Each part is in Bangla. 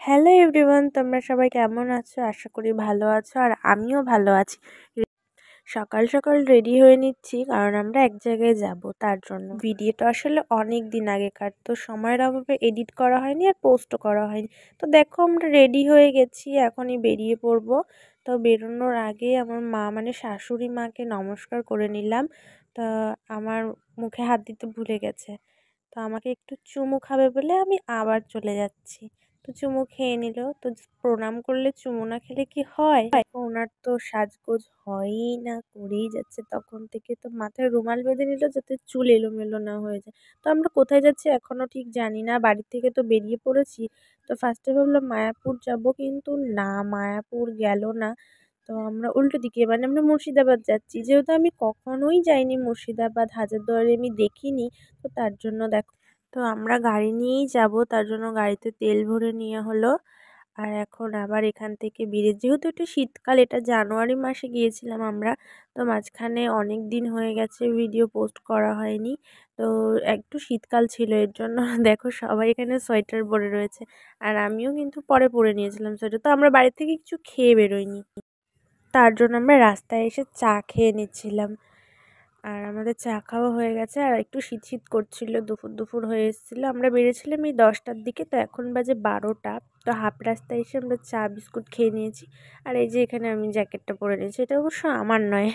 হ্যালো এভরিওয়ান, তোমরা সবাই কেমন আছো? আশা করি ভালো আছো আর আমিও ভালো আছি। সকাল সকাল রেডি হয়ে নিচ্ছি কারণ আমরা এক জায়গায় যাব, তার জন্য। ভিডিওটা আসলে অনেক দিন আগেকার, তো সময়ের অভাবে এডিট করা হয়নি আর পোস্টও করা হয়নি। তো দেখো আমরা রেডি হয়ে গেছি, এখনই বেরিয়ে পড়বো। তো বেরোনোর আগে আমার মা মানে শাশুড়ি মাকে নমস্কার করে নিলাম। তা আমার মুখে হাত দিতে ভুলে গেছে, তো আমাকে একটু চুমু খাবে বলে আমি আবার চলে যাচ্ছি। তো চুমু খেয়ে নিল। তো প্রণাম করলে চুমু না খেলে কি হয়? ওনার তো সাজগোজ হয়ই না, করেই যাচ্ছে তখন থেকে। তো মাথায় রুমাল বেঁধে নিল যাতে চুল এলোমেলো না হয়ে যায়। তো আমরা কোথায় যাচ্ছি এখনো ঠিক জানি না, বাড়ি থেকে তো বেরিয়ে পড়েছি। তো ফার্স্টে ভাবলাম মায়াপুর যাব, কিন্তু না, মায়াপুর গেল না। তো আমরা উল্টো দিকে মানে আমরা মুর্শিদাবাদ যাচ্ছি, যেহেতু আমি কখনোই যাইনি মুর্শিদাবাদ, হাজারদুয়ারি আমি দেখিনি। তো তার জন্য দেখো, তো আমরা গাড়ি নিয়েই যাব, তার জন্য গাড়িতে তেল ভরে নিয়ে হলো। আর এখন আবার এখান থেকে বেরিয়ে, যেহেতু এটা শীতকাল, এটা জানুয়ারি মাসে গিয়েছিলাম আমরা। তো মাঝখানে অনেক দিন হয়ে গেছে ভিডিও পোস্ট করা হয়নি। তো একটু শীতকাল ছিল এর জন্য দেখো সবাই এখানে সোয়েটার পরে রয়েছে, আর আমিও কিন্তু পরে পরে নিয়েছিলাম সোয়েটার। তো আমরা বাড়ি থেকে কিছু খেয়ে বেরোইনি, তার জন্য আমরা রাস্তায় এসে চা খেয়ে নিচ্ছিলাম। আর আমাদের চা খাওয়া হয়ে গেছে, আর একটু শীত শীত করছিল, দুপুর দুপুর হয়ে এসেছিলো। আমরা বেরিয়েছিলাম এই 10টার দিকে, তো এখন বাজে 12টা। তো হাফ রাস্তায় এসে আমরা চা বিস্কুট খেয়ে নিয়েছি। আর এই যে এখানে আমি জ্যাকেটটা পরে নিয়েছি, এটা অবশ্য আমার নয়।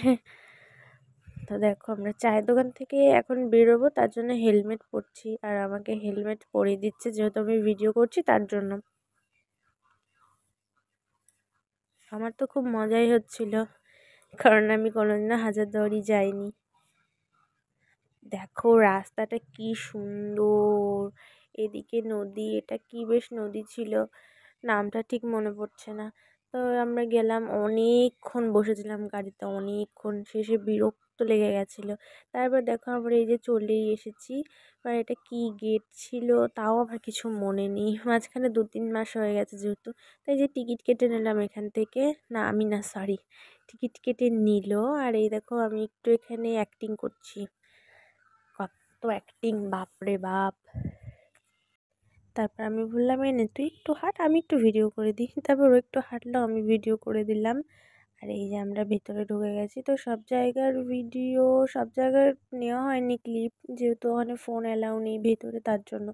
তো দেখো আমরা চায়ের দোকান থেকে এখন বেরোবো, তার জন্য হেলমেট পরছি, আর আমাকে হেলমেট পরিয়ে দিচ্ছে যেহেতু আমি ভিডিও করছি তার জন্য। আমার তো খুব মজাই হচ্ছিল, কারণ আমি কোনোদিনও হাজারদুয়ারি যাইনি। দেখো রাস্তাটা কি সুন্দর, এদিকে নদী, এটা কি বেশ নদী ছিল, নামটা ঠিক মনে পড়ছে না। তো আমরা গেলাম, অনেকক্ষণ বসেছিলাম গাড়িতে, অনেকক্ষণ, শেষে বিরক্ত লেগে গেছিলো। তারপর দেখো আমরা এই যে চলেই এসেছি। আর এটা কি গেট ছিল তাও আমার কিছু মনে নেই, মাঝখানে 2-3 মাস হয়ে গেছে যেহেতু। তাই যে টিকিট কেটে নিলাম এখান থেকে, না আমি না, সরি, টিকিট কেটে নিল। আর এই দেখো আমি একটু এখানে অ্যাক্টিং করছি, কত অ্যাক্টিং, বাপরে বাপ। তারপর আমি বললাম এই নে তুই একটু হাঁট, আমি একটু ভিডিও করে দিই। তারপর ও একটু হাঁটলো, আমি ভিডিও করে দিলাম। আর এই যে আমরা ভেতরে ঢুকে গেছি। তো সব জায়গার ভিডিও, সব জায়গার নেওয়া হয়নি ক্লিপ, যেহেতু ওখানে ফোন অ্যালাউ নেই ভেতরে, তার জন্য।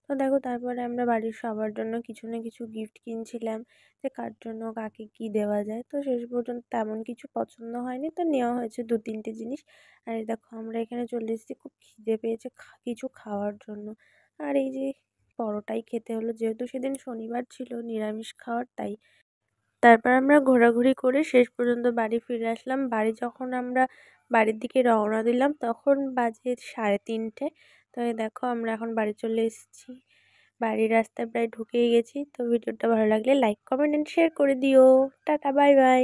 তো দেখো তারপরে আমরা বাড়ির সবার জন্য কিছু না কিছু গিফট কিনছিলাম, যে কার জন্য কাকে কি দেওয়া যায়। তো শেষ পর্যন্ত তেমন কিছু পছন্দ হয়নি, তো নেওয়া হয়েছে 2-3টে জিনিস। আর এই দেখো আমরা এখানে চলে এসেছি, খুব খিদে পেয়েছে কিছু খাওয়ার জন্য। আর এই যে পরোটাই খেতে হলো, যেহেতু সেদিন শনিবার ছিল নিরামিষ খাওয়ার, তাই। তারপর আমরা ঘোরাঘুরি করে শেষ পর্যন্ত বাড়ি ফিরে আসলাম। বাড়ি যখন আমরা বাড়ির দিকে রওনা দিলাম তখন বাজে 3:30। তো এই দেখো আমরা এখন বাড়ি চলে এসেছি, বাড়ির রাস্তায় প্রায় ঢুকেই গেছি। তো ভিডিওটা ভালো লাগলে লাইক, কমেন্ট অ্যান্ড শেয়ার করে দিও। Tata, bye bye.